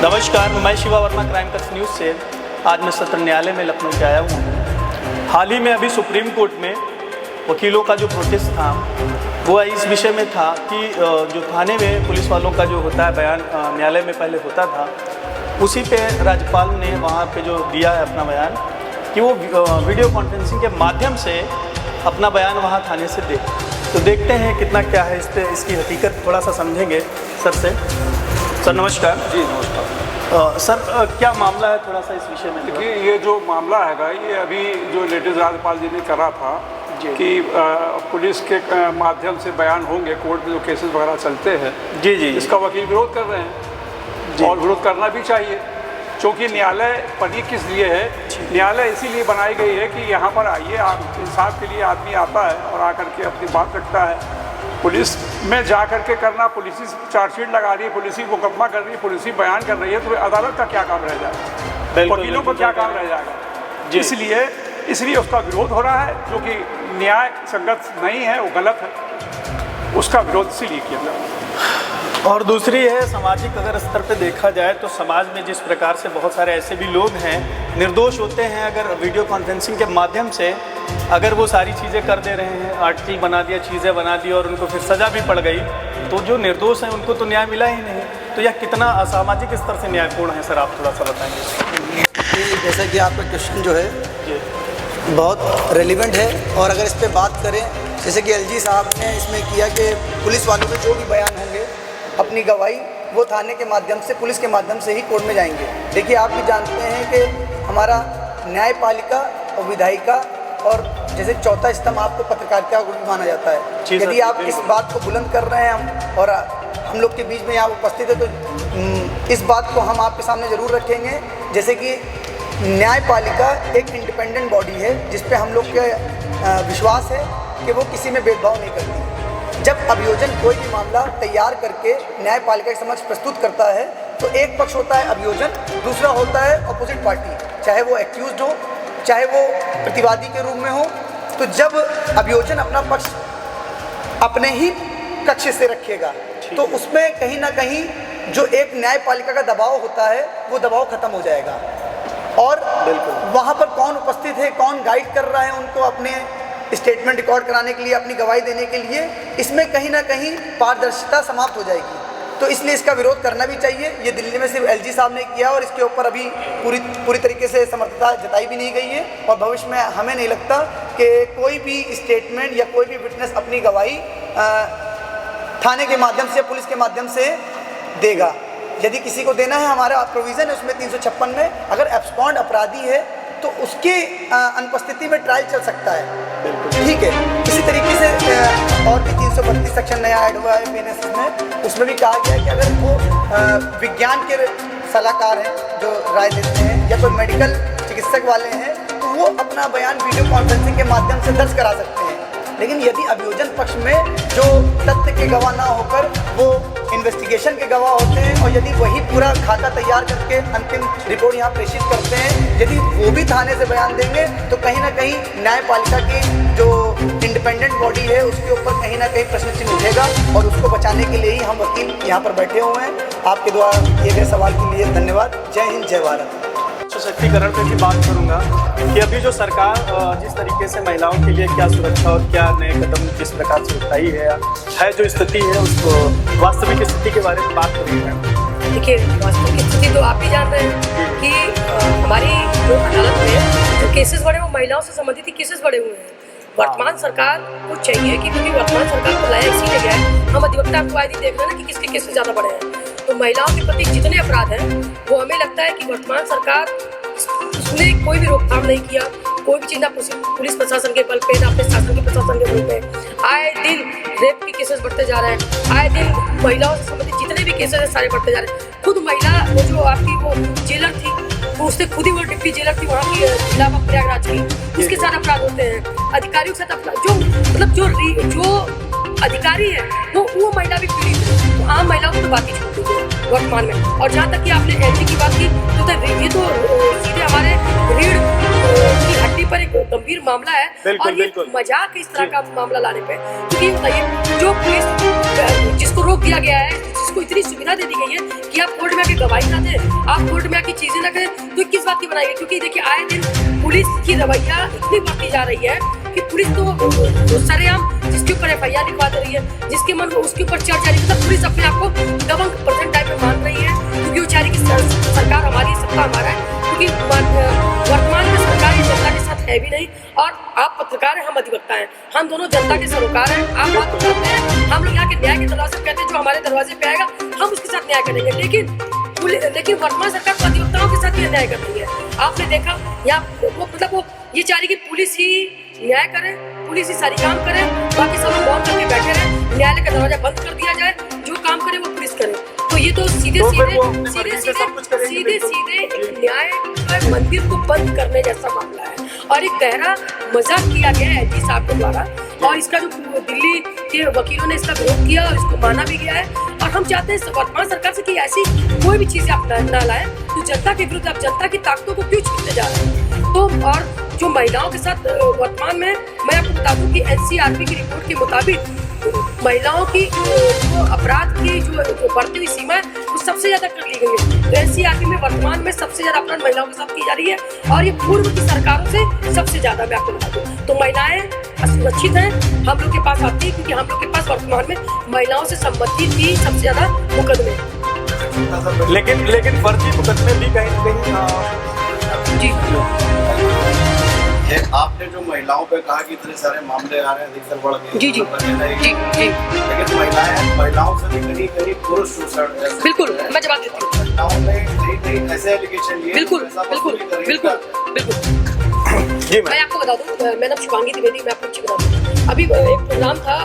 नमस्कार, मैं Shiva Verma crime cuts news से। आज मैं सत्र न्यायालय में लखनऊ से आया हूँ। हाल ही में अभी सुप्रीम कोर्ट में वकीलों का जो प्रोटेस्ट था वो इस विषय में था कि जो थाने में पुलिस वालों का जो होता है बयान न्यायालय में पहले होता था, उसी पे राज्यपाल ने वहाँ पे जो दिया है अपना बयान कि वो वीडियो कॉन्फ्रेंसिंग के माध्यम से अपना बयान वहाँ थाने से दे। तो देखते हैं कितना क्या है इस पर, इसकी हकीकत थोड़ा सा समझेंगे सर से। सर नमस्कार। जी नमस्कार। सर क्या मामला है थोड़ा सा इस विषय में? देखिए, ये जो मामला हैगा ये अभी जो लेटेस्ट राज्यपाल जी ने करा था कि पुलिस के माध्यम से बयान होंगे कोर्ट में जो केसेस वगैरह चलते हैं। जी, इसका वकील विरोध कर रहे हैं और विरोध करना भी चाहिए, क्योंकि न्यायालय बनी किस लिए है? न्यायालय इसीलिए बनाई गई है कि यहाँ पर आइए, आप इंसाफ के लिए आदमी आता है और आकर के अपनी बात रखता है। पुलिस में जा करके करना, पुलिस चार्जशीट लगा रही है, पुलिस मुकदमा कर रही है, पुलिस बयान कर रही है, तो अदालत का क्या काम रह जाएगा? वकीलों को क्या काम रह जाएगा? इसलिए उसका विरोध हो रहा है, जो कि न्याय संगत नहीं है, वो गलत है। उसका विरोध इसीलिए किया जा रहा है। और दूसरी है सामाजिक अगर स्तर पे देखा जाए तो समाज में जिस प्रकार से बहुत सारे ऐसे भी लोग हैं निर्दोष होते हैं, अगर वीडियो कॉन्फ्रेंसिंग के माध्यम से अगर वो सारी चीज़ें कर दे रहे हैं, आर्टिकल बना दिया, चीज़ें बना दी और उनको फिर सज़ा भी पड़ गई, तो जो निर्दोष हैं उनको तो न्याय मिला ही नहीं। तो यह कितना असामाजिक स्तर से न्यायपूर्ण है सर, आप थोड़ा सा बताएंगे। जैसा कि आपका क्वेश्चन जो है बहुत रेलिवेंट है, और अगर इस पर बात करें जैसे कि एलजी साहब ने इसमें किया कि पुलिस वालों के जो भी बयान होंगे, अपनी गवाही वो थाने के माध्यम से, पुलिस के माध्यम से ही कोर्ट में जाएंगे। देखिए, आप भी जानते हैं कि हमारा न्यायपालिका और विधायिका और जैसे चौथा स्तंभ आपको पत्रकारिता को भी माना जाता है। यदि आप इस बात को बुलंद कर रहे हैं और हम लोग के बीच में यहाँ उपस्थित है, तो इस बात को हम आपके सामने ज़रूर रखेंगे। जैसे कि न्यायपालिका एक इंडिपेंडेंट बॉडी है जिस पे हम लोग का विश्वास है कि वो किसी में भेदभाव नहीं करती। जब अभियोजन कोई भी मामला तैयार करके न्यायपालिका के समक्ष प्रस्तुत करता है तो एक पक्ष होता है अभियोजन, दूसरा होता है अपोजिट पार्टी, चाहे वो एक्यूज्ड हो चाहे वो प्रतिवादी के रूप में हो। तो जब अभियोजन अपना पक्ष अपने ही कक्ष से रखेगा तो उसमें कहीं ना कहीं जो एक न्यायपालिका का दबाव होता है वो दबाव खत्म हो जाएगा। और वहाँ पर कौन उपस्थित है, कौन गाइड कर रहा है उनको अपने स्टेटमेंट रिकॉर्ड कराने के लिए, अपनी गवाही देने के लिए, इसमें कहीं ना कहीं पारदर्शिता समाप्त हो जाएगी। तो इसलिए इसका विरोध करना भी चाहिए। ये दिल्ली में सिर्फ एलजी साहब ने किया और इसके ऊपर अभी पूरी तरीके से समर्थता जताई भी नहीं गई है, और भविष्य में हमें नहीं लगता कि कोई भी स्टेटमेंट या कोई भी विटनेस अपनी गवाही थाने के माध्यम से, पुलिस के माध्यम से देगा। यदि किसी को देना है, हमारा प्रोविज़न है उसमें 356 में, अगर एब्सकॉन्ड अपराधी है तो उसके अनुपस्थिति में ट्रायल चल सकता है, ठीक है। इसी तरीके से और भी 332 सेक्शन नया ऐड हुआ है PNS में, उसमें भी कहा गया है कि अगर वो विज्ञान के सलाहकार हैं जो राय देते हैं या कोई मेडिकल चिकित्सक वाले हैं, तो वो अपना बयान वीडियो कॉन्फ्रेंसिंग के माध्यम से दर्ज करा सकते हैं। लेकिन यदि अभियोजन पक्ष में जो तथ्य के गवाह ना होकर वो इन्वेस्टिगेशन के गवाह होते हैं, और यदि वही पूरा खाका तैयार करके अंतिम रिपोर्ट यहाँ प्रेषित करते हैं, यदि वो भी थाने से बयान देंगे तो कहीं ना कहीं न्यायपालिका की जो इंडिपेंडेंट बॉडी है उसके ऊपर कहीं ना कहीं प्रश्न चिन्ह उठेगा, और उसको बचाने के लिए ही हम वकील यहाँ पर बैठे हुए हैं। आपके द्वारा किए गए सवाल के लिए धन्यवाद। जय हिंद, जय भारत। सशक्तिकरण पे भी बात करूंगा कि अभी जो सरकार जिस तरीके से महिलाओं के लिए क्या सुरक्षा और क्या नए कदम किस प्रकार से उठाई है जो स्थिति है उसको वास्तविक स्थिति के बारे में बात करेंगे। देखिए, वास्तविक स्थिति तो आप भी जान रहे हैं कि हमारी जो अदालत में जो केसेस बढ़े वो महिलाओं से संबंधित ही केसेस बढ़े हुए हैं। वर्तमान सरकार को चाहिए कि, क्योंकि वर्तमान सरकार को लाया इसीलिए गया है, हम अधिवक्ता आपको आदि देख रहे हैं ना कि किसके केसेस ज़्यादा बढ़े हैं। तो महिलाओं के प्रति जितने अपराध हैं वो हमें लगता है कि वर्तमान सरकार उसने कोई भी रोकथाम नहीं किया, कोई भी चिंता पुलिस प्रशासन के बल पे ना अपने शासन के प्रशासन के बल पे। आए दिन रेप के केसेस बढ़ते जा रहे हैं, आए दिन महिलाओं से संबंधित जितने भी केसेस हैं सारे बढ़ते जा रहे हैं। खुद महिला वो जो आपकी वो जेलर थी, वो उससे खुद ही वो डिप्टी जेलर थी वहाँ की इलाहाबाद प्रयागराज की, उसके साथ अपराध होते हैं। अधिकारियों के साथ अपराध, जो मतलब जो अधिकारी है वो महिला भी पीड़ित है। तो आम महिलाओं को तो बात ही छूट दी है वर्तमान में। और जहाँ तक कि आपने एलजी की बात की तो ये तो सीधे हमारे रीढ़ की हड्डी पर एक गंभीर मामला है, और ये मजाक इस तरह का मामला लाने पे, क्योंकि जो पुलिस जिसको रोक दिया गया है, को इतनी सुविधा दे दी गई है कि आप कोर्ट में आके गवाही ना दें, आप कोर्ट में आके चीजें ना करें, तो किस बात की बनाई है? क्योंकि देखिए आए दिन पुलिस की रवैया इतनी बढ़ती जा रही है कि पुलिस तो सरेआम जिसके ऊपर FIR लिखवा दे रही है, जिसके मन में उसके ऊपर चर्चा रही है। मतलब पुलिस अपने आप को दबंग प्रेजेंट टाइम में मान रही है, क्योंकि बेचारी की सरकार हमारी, सत्ता हमारा है। क्योंकि वर्तमान में सरकार ये जनता के साथ है भी नहीं, और आप पत्रकार हैं, हम अधिवक्ता हैं, हम दोनों जनता के सरोकार हैं। आप बात करते हैं, हम लोग यहाँ के न्याय के दरवाजे पे कहते हैं, जो हमारे दरवाजे पे आएगा हम उसके साथ न्याय करेंगे। लेकिन वर्तमान सरकार तो अधिवक्ताओं के साथ भी अन्याय कर रही है। आपने देखा यहाँ वो ये चाह रही कि पुलिस ही न्याय करे, पुलिस ही सारी काम करे, बाकी सब लोग मौन करके बैठे रहे, न्यायालय का दरवाजा बंद कर दिया जाए, जो काम करे वो पुलिस करे। तो ये तो सीधे एक न्याय का मंदिर को बंद करने जैसा मामला है, और एक गहरा मजाक किया गया है LG साहब के द्वारा। और इसका जो दिल्ली के वकीलों ने इसका विरोध किया और इसको माना भी गया है। और हम चाहते हैं वर्तमान सरकार से कि ऐसी कोई भी चीजें आप ना लाएं तो जनता के विरुद्ध आप जनता की ताकतों को क्यों छूटते जा रहे हैं। तो और जो महिलाओं के साथ वर्तमान में मैं आपको बता दूं कि NCRP की रिपोर्ट के मुताबिक महिलाओं की अपराध की जो बढ़ती हुई सीमा है वो सबसे ज्यादा कर ली गई है। तो NCRP में वर्तमान में सबसे ज्यादा अपराध महिलाओं के साथ की जा रही है, और ये पूर्व की सरकारों से सबसे ज्यादा मैं आपको बता दूं। तो महिलाएं असुरक्षित हैं, हम लोग के पास आती है, क्योंकि हम लोग के पास वर्तमान में महिलाओं से संबंधित भी सबसे ज्यादा मुकदमे। लेकिन फर्जी मुकदमे भी कहीं ना कहीं जी आपने जो महिलाओं पे कहा कि इतने सारे मामले आ रहे हैं, अधिकतर बढ़ गए। जी। लेकिन महिलाओं से भी कहीं पुरुष शोषण। बिल्कुल, मैं जवाब देती हूँ। महिलाओं ने कहीं ऐसे एलिगेशन लिए। बिल्कुल। जी मैं आपको बता दूं, मेरा नाम शिवांगी द्विवेदी, मैं आपको बता दूं। अभी एक प्रोग्राम था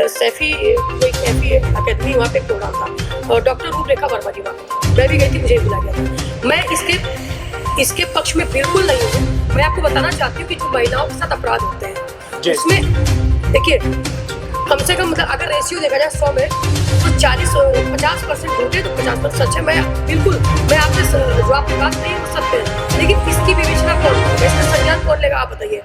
सैफी अकेडमी, वहाँ पे एक प्रोग्राम था, डॉक्टर रूपरेखा वर्मा जी वहाँ, मैं भी गई थी, मुझे बुलाया गया था। मैं इसके पक्ष में बिल्कुल नहीं हूँ। मैं आपको बताना चाहती हूँ कि जो महिलाओं के साथ अपराध होते हैं उसमें देखिए कम से कम, मतलब अगर रेशियो देखा जाए 100 में तो 50% झूठ है तो 50% सच है। मैं आपसे जो आपकी बात नहीं है वो सत्य है, लेकिन इसकी विवेचना कौन, इसका संज्ञान कौन लेगा आप बताइए?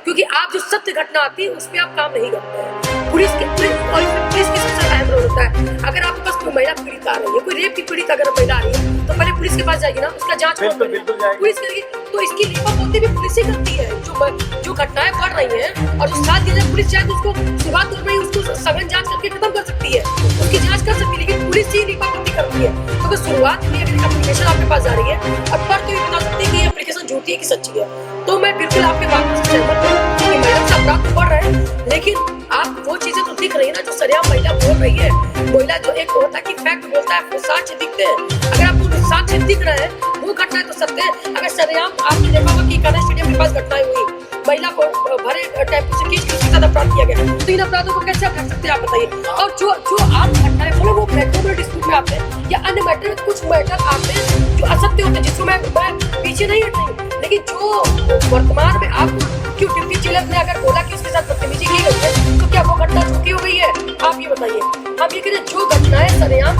क्योंकि आप जो सत्य घटना आती है उस पर आप काम नहीं करते हैं। पुलिस की सबसे अहम रोल होता है। अगर आपके पास कोई महिला पीड़ित आ रही है, कोई रेप की पीड़ित अगर महिला आ रही है, तो पहले पुलिस के पास जाएगी ना, उसका जांच पुलिस करेगी। तो इसकी लीपापोती भी पुलिस ही करती है। जो घटनाएं बढ़ रही हैं और जो 7 दिन जब पुलिस चाहे तो उसको शुरुआत में उसको सघन जांच करके खत्म कर सकती है, उसकी जांच कर सकती है, लेकिन पुलिस ही लीपापोती करती है। तो अगर शुरुआत में अगर एप्लीकेशन आपके पास जा रही है, अब पर तो ये बता सकते हैं कि ये एप्लीकेशन झूठी है कि सच्ची है। तो मैं बिल्कुल आपके बात से सहमत हूँ कि महिला से अपराध तो बढ़ रहे हैं, लेकिन आप वो चीजें तो दिख रही है ना जो सरेआम महिला बोल रही है। महिला जो एक होता है कि फैक्ट बोलता है, वो साक्ष्य दिखते हैं। अगर आपको साक्ष्य दिख रहा है, वो घटना है तो सत्य है। अगर सरेआम आपने देखा होगा कि कन्या स्टेडियम के पास घटनाएं हुई, महिला को भरे टेम्पो से खींच के उसके साथ अपराध किया गया, तो इन अपराधों को कैसे आप ढक सकते हैं आप बताइए? और जो आप घटनाएं बोले वो मैटर डिस्प्यूट में आते हैं या अन्य मैटर में, कुछ मैटर आते हैं जो असत्य होते हैं, जिसको मैं पीछे नहीं हट रही। लेकिन जो वर्तमान में आपको क्यों डिप्टी चीफ ने अगर बोला कि उसके साथ बदतमीजी की गई है, तो क्या वो घटना झूठी हो गई है? आप ये बताइए। हम ये कह रहे जो घटनाएं सरेआम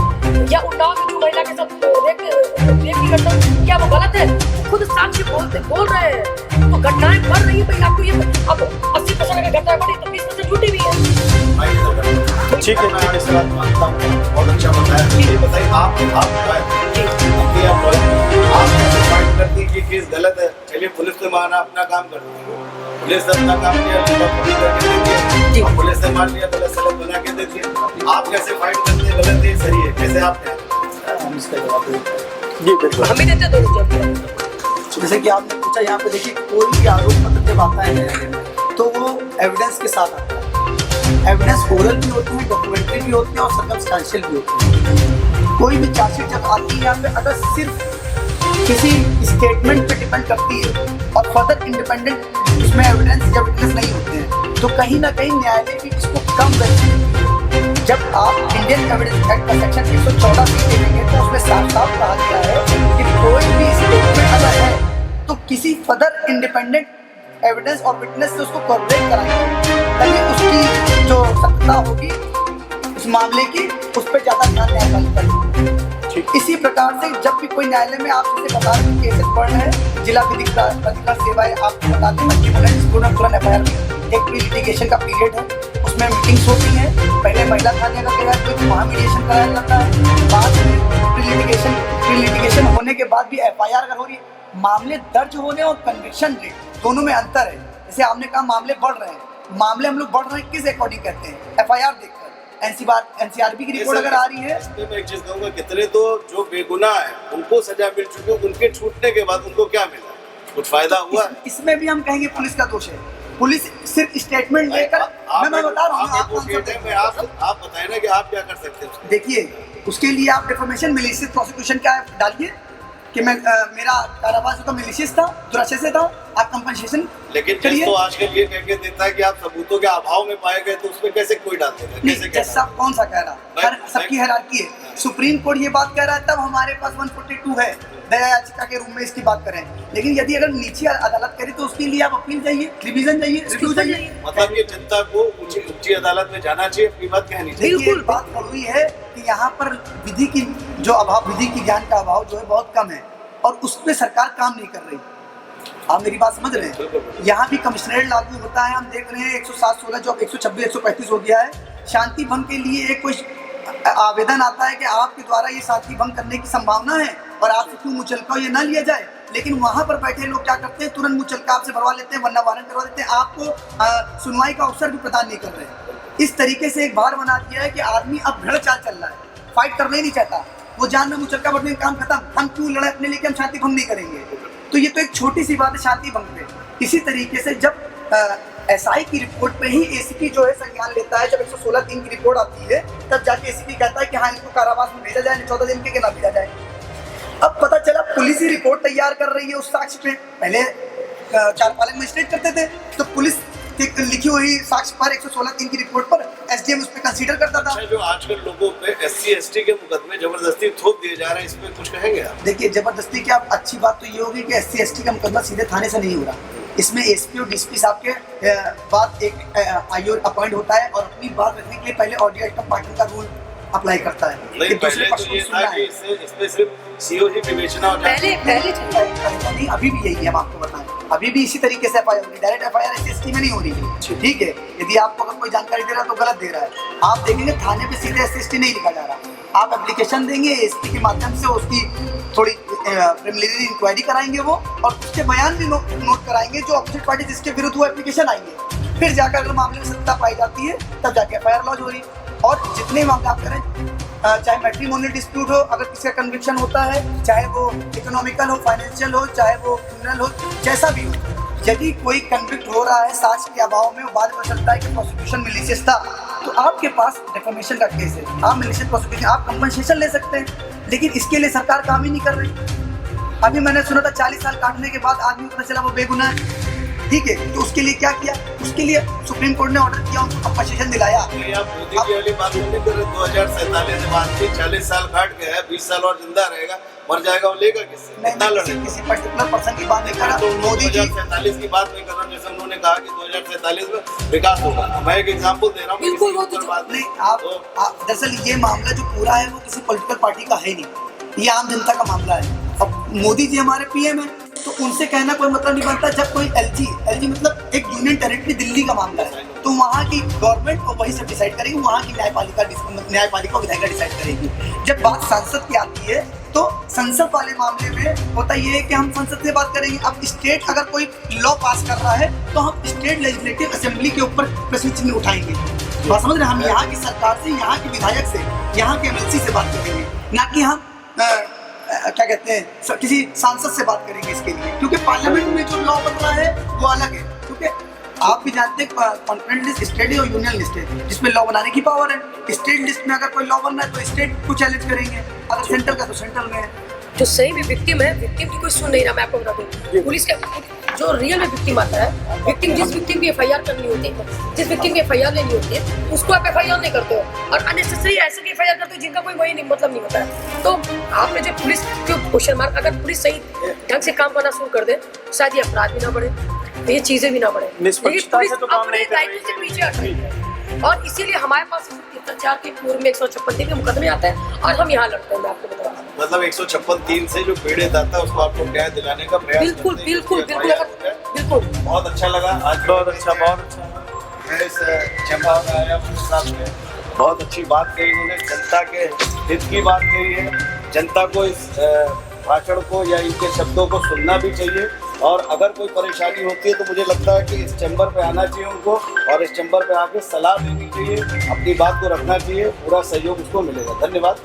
या उन्नाव में जो महिला के साथ रेप की घटना, क्या वो गलत है? वो खुद साक्ष्य बोल रहे हैं, तो घटनाएं बढ़ रही है भाई। आपको ये अब 80% अगर घटनाएं बढ़ी तो 20% झूठी भी है। ठीक है, मैं इस बात मानता हूँ, बहुत अच्छा बताया। ये बताइए आप कैसे फाइट करती है कि केस गलत है? चलिए पुलिस तो माना अपना काम करती है, पुलिस अपना काम किया, पुलिस ने मान लिया, गलत सलत बना के देती है। आप कैसे फाइट करते हैं गलत है सही है, कैसे आप हम इसका जवाब देते हैं? जी बिल्कुल, हम ही देते हैं दोनों जवाब। जैसे कि आपने पूछा, यहाँ पे देखिए कोई भी आरोप पत्र जब आता है तो वो एविडेंस के साथ आता है। एविडेंस ओरल भी होती है, डॉक्यूमेंट्री भी होती है और सर्कमस्टेंशियल भी होती है। कोई भी चार्जशीट जब आती है यहाँ पे अगर सिर्फ किसी स्टेटमेंट पे डिपेंड करती है और फर्दर इंडिपेंडेंट उसमें एविडेंस या विटनेस नहीं होते हैं, तो कहीं ना कहीं न्यायालय भी इसको कम करती है। जब आप इंडियन एविडेंस एक्ट का सेक्शन 114 देखेंगे तो उसमें साफ साफ कहा गया है कि कोई भी स्टेटमेंट अगर है तो किसी फर्दर इंडिपेंडेंट एविडेंस और विटनेस से उसको कॉर्पोरेट कराएंगे, ताकि उसकी जो सत्ता होगी उस मामले की उस पर ज़्यादा ध्यान न्यायपालिका करेगी। इसी प्रकार से जब भी कोई न्यायालय में आप जैसे बता रहे हैं केसेस पढ़ रहे हैं, जिला विधिक प्राधिकार सेवाएं आपको बताते हैं तुरंत FIR एक प्री लिटिगेशन का पीरियड है, उसमें मीटिंग्स होती हैं। पहले महिला थाने का किराया तो वहाँ मीडिएशन कराया जाता है, बाद में प्री लिटिगेशन होने के बाद भी FIR अगर हो रही है, मामले दर्ज होने और कन्विक्शन रेट दोनों में अंतर है। जैसे आपने कहा मामले बढ़ रहे हैं, मामले हम लोग बढ़ रहे हैं किस अकॉर्डिंग कहते हैं? FIR देखकर। NCRB की रिपोर्ट अगर आ रही है, मैं एक चीज कहूँगा, कितने तो जो बेगुनाह है उनको सजा मिल चुकी है, उनके छूटने के बाद उनको क्या मिला, कुछ फायदा हुआ? इसमें भी हम कहेंगे पुलिस का दोष है। पुलिस सिर्फ स्टेटमेंट लेकर, मैं बता रहा हूँ आप बताए ना कि आप क्या कर सकते हैं। देखिए उसके लिए आप डिफॉर्मेशन मैलिशियस प्रोसिक्यूशन क्या डालिए कि मैं मेरा कारोबार तो मैलिशियस था, दुराशय से था, आप कंपनसेशन लेकिन जज तो आजकल ये कह के देता है कि आप सबूतों के अभाव में पाए गए, तो उसमें कैसे कोई डाल देगा? नहीं, जज साहब कौन सा कह रहा है? हर सबकी हायरार्की है। सुप्रीम कोर्ट ये बात कह रहा है, तब हमारे पास 142 है दया याचिका के रूप में इसकी बात करें। लेकिन यदि अगर नीचे अदालत करे तो उसके लिए आप अपील जाइए, रिवीजन जाइए, रिव्यू जाइए। मतलब ये जनता को उच्च अदालत में जाना चाहिए, अपनी बात कहनी चाहिए। बिल्कुल बात जरूरी है कि यहाँ पर विधि की जो अभाव, विधि की ज्ञान का अभाव जो है बहुत कम है और उस पर सरकार काम नहीं कर रही। आप मेरी बात समझ रहे हैं? यहाँ भी कमिश्नरेट लागू होता है, हम देख रहे हैं 107/16 जो 126 135 हो गया है। शांति भंग के लिए एक कोई आवेदन आता है कि आपके द्वारा ये शांति भंग करने की संभावना है और आपसे क्यों मुचलका ये ना लिया जाए, लेकिन वहाँ पर बैठे लोग क्या करते हैं, तुरंत मुचलका आपसे भरवा लेते हैं, वरना वारंट करवा देते हैं, आपको सुनवाई का अवसर भी प्रदान नहीं कर रहे। इस तरीके से एक भार बना दिया है कि आदमी अब भेड़ चाल चल रहा है, फाइट करना ही नहीं चाहता, वो जान में मुचलका भरने का काम खत्म, हम क्यों लड़े अपने लिए कि हम शांति भंग नहीं करेंगे। तो ये तो एक छोटी सी बात है शांति भंग पे। इसी तरीके से जब SI की रिपोर्ट पे ही ACP जो है संज्ञान लेता है, जब 116(3) की रिपोर्ट आती है तब जाके ACP कहता है कि हाँ इसको कारावास में भेजा जाए, 14 दिन के ना भेजा जाए। अब पता चला पुलिस ही रिपोर्ट तैयार कर रही है उस साक्ष्य पे। पहले कार्यपालक मजिस्ट्रेट करते थे तो पुलिस लिखी हुई साक्ष्य पर 116(3) की रिपोर्ट पर SDM उस पर कंसीडर करता था। जो आजकल लोगों पे SC ST के मुकदमे जबरदस्ती थोप दिए जा रहे हैं, इसमें कुछ कहेंगे आप? देखिए जबरदस्ती की आप अच्छी बात तो ये होगी कि SC ST का मुकदमा सीधे थाने से नहीं हो रहा, इसमें SP और DSP साहब के बाद एक IO अपॉइंट होता है और अपनी बात रखने के लिए पहले ऑडियो आइटम पार्टी का रूल अप्लाई करता है। नहीं, पहले तो ये था कि इसमें सिर्फ CO ही विवेचना हो जाती है। पहले नहीं, अभी भी यही है, हम आपको बताएं, अभी भी इसी तरीके से FIR होगी, डायरेक्ट FIR SC ST में नहीं हो रही है। ठीक है, यदि आपको अगर कोई जानकारी दे रहा है तो गलत दे रहा है। आप देखेंगे थाने पे सीधे SC ST नहीं लिखा जा रहा, आप एप्लीकेशन देंगे SP के माध्यम से, उसकी थोड़ी प्रिलिमिनरी इंक्वायरी कराएंगे वो, और उसके बयान भी नोट कराएंगे जो अपोजिट पार्टी जिसके विरुद्ध वो एप्लीकेशन आएंगे। फिर जाकर अगर मामले में सत्ता पाई जाती है तब जाके FIR लॉन्च हो रही है। और जितने मामले आप करें, चाहे मैट्रिमोनियल डिस्प्यूट हो, अगर किसी का कन्विक्शन होता है, चाहे वो इकोनॉमिकल हो, फाइनेंशियल हो, चाहे वो क्रिमिनल हो, जैसा भी हो, यदि कोई कन्विक्ट हो रहा है साक्ष्य के अभाव में, बाद में चलता है कि प्रोसिक्यूशन मैलिशियस था, तो आपके पास डिफेमेशन का केस है, आप मैलिशियस प्रोसिक्यूशन, आप कंपनसेशन ले सकते हैं। लेकिन इसके लिए सरकार काम ही नहीं कर रही। अभी मैंने सुना था 40 साल काटने के बाद आदमी को पता चला वो बेगुनाह है। ठीक है, तो उसके लिए क्या किया? उसके लिए सुप्रीम कोर्ट ने ऑर्डर किया, उनको कंपनसेशन दिलाया। आप मोदी की वाली बात नहीं कर रहे, 2047 में आदमी 40 साल काट गया है, 20 साल और जिंदा रहेगा, मर जाएगा, वो लेगा किससे? नहीं, किसी पर्टिकुलर पर्सन की बात नहीं कर रहा। तो मोदी जी 2047 की बात नहीं कर रहा, जैसे उन्होंने कहा कि 2047 में विकास होगा। मैं एक एग्जाम्पल दे रहा हूँ, बिल्कुल वो तो बात नहीं। आप दरअसल ये मामला जो पूरा है वो किसी पॉलिटिकल पार्टी का है नहीं, ये आम जनता का मामला है। अब मोदी जी हमारे PM है तो उनसे कहना कोई मतलब नहीं बनता। जब कोई LG मतलब एक यूनियन टेरिटरी दिल्ली का मामला है तो वहाँ की गवर्नमेंट को वही सब डिसाइड करेगी, वहाँ की न्यायपालिका विधायिका डिसाइड करेगी। जब बात संसद की आती है तो संसद वाले मामले में होता ये है कि हम संसद से बात करेंगे। अब स्टेट अगर कोई लॉ पास कर रहा है तो हम स्टेट लेजिस्लेटिव असेंबली के ऊपर प्रश्न चिन्ह उठाएंगे। बात समझ रहे हैं? हम यहाँ की सरकार से, यहाँ के विधायक से, यहाँ के MLC से बात करेंगे, ना कि हम क्या कहते हैं किसी सांसद से बात करेंगे इसके लिए, क्योंकि पार्लियामेंट में जो लॉ बन रहा है वो अलग है। क्योंकि आप भी जानते हैं कॉन्फ्रेंस लिस्ट स्टेट है और यूनियन लिस्ट है, जिसमें लॉ बनाने की पावर है। स्टेट लिस्ट में अगर कोई लॉ बन रहा है तो स्टेट को चैलेंज करेंगे, अगर सेंट्रल का तो सेंट्रल में है। जो सही में विक्टिम है, विक्टिम की कोई सुन नहीं रहा। मैं आपको बता दूं, पुलिस के जो रियल में विक्टिम आता है, विक्टिम जिस विक्टिम की FIR करनी होती है, जिस विक्टिम की FIR लेनी होती है, उसको आप FIR नहीं करते हो और अननेसेसरी ऐसे की FIR करते हो जिनका कोई वही नहीं मतलब नहीं होता है। तो आपने जो पुलिस के क्वेश्चन मार्क, अगर पुलिस सही ढंग से काम करना शुरू कर दे शायद ये अपराध भी ना बढ़े, ये चीजें भी ना बढ़े, लेकिन पुलिस अपने दायित्व से पीछे हट रही है। और इसीलिए हमारे पास 173 के पूर्व में 156 के मुकदमे आते हैं और हम यहाँ लड़ते हैं। मैं आपको बता रहा हूँ, मतलब 156(3) से जो पीड़ित आता है उसको आपको न्याय दिलाने का प्रयास बिल्कुल बिल्कुल बिल्कुल बिल्कुल बहुत अच्छा लगा आज, बहुत अच्छा। मैं इस चैम्बर में आया हूँ, साहब ने बहुत अच्छी बात कही, उन्होंने जनता के हित की बात कही है। जनता को इस भाषण को या इनके शब्दों को सुनना भी चाहिए, और अगर कोई परेशानी होती है तो मुझे लगता है कि इस चैम्बर पे आना चाहिए उनको, और इस चैम्बर पे आके सलाह देनी चाहिए, अपनी बात को रखना चाहिए, पूरा सहयोग उसको मिलेगा। धन्यवाद।